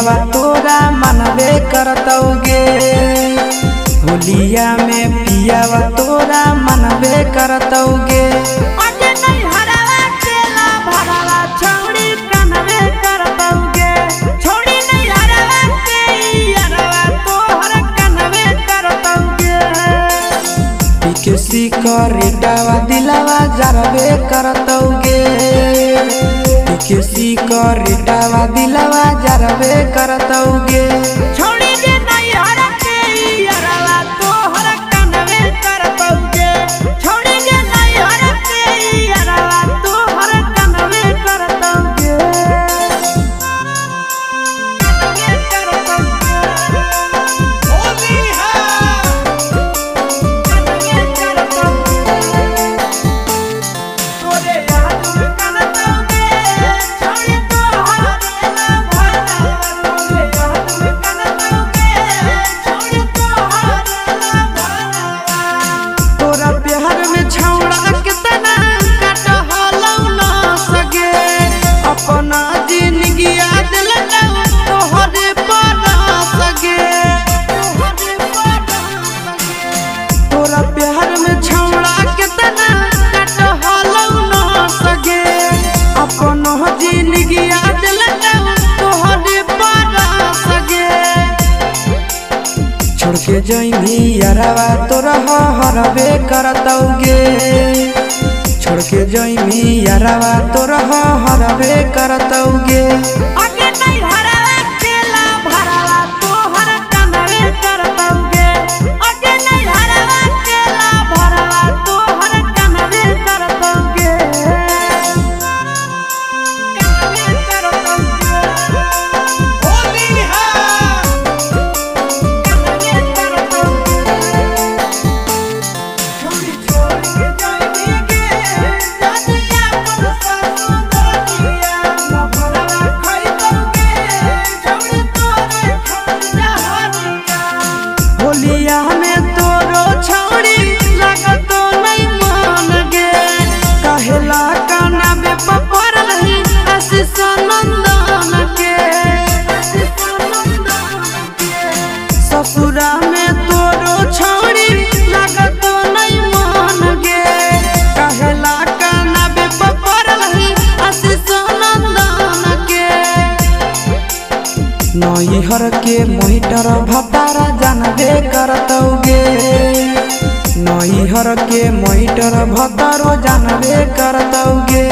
पियावा तोरा मनबे करतौगे। होलिया में पियावा तोरा मनबे करतौगे। किसी करेटावा दिलावा जरबे करतौगे। किसी करेटावा दिलावा जरबे करतौगे। छोड़ी दे नहीं हरा के यारवा तोहर कनवे करतौगे। छोड़ी दे नहीं हरा के यारवा तोहर कनवे करतौगे। कनवे करतौगे। होली है कनवे करतौगे। तोरे याद में करतौगे। छोड़ी तोहर ना भरवा तोरे याद में करतौगे। छोड़ी तोहर ना भरवा। तोरा प्यार में छौड़ा कितना कटहलौ न सगे। अपना जिंदगी दिलौ तोहरे पर सगे। तोरा प्यार में छौड़ा कितना कटहलौ न सगे। अपना जिंदगी दिलौ तोहरे पर सगे। छोड़ के जइनी यारवा तोरा हरबे करतौगे। छोड़ के जइनी यारवा तोरा हरबे करतौगे। आगे नहीं हरावा केला भरावा तोहर कनवे करतौगे। आगे नहीं हरावा केला भरावा तोहर कनवे करतौगे। कनवे करतौगे। होली है कनवे करतौगे। छोड़ी छोड़ के जाइनी के जानिया मन ससुरिया न भरवा खइतौगे। छोड़ी तोरे खंडा हरिया। होलिया में तोरो छौड़ी लागतो नहीं मान गे। कहेला कानबे पपर रही आशीष नंदन के। ससुरा में तोरो छौड़ी लागतो नहीं मान गे। कहेला कानबे पपर रही आशीष नंदन के। नैहर के मोहिटर भतारा जानबे करतौगे। नैहर के मोहिटर भतारो जानबे करतौगे।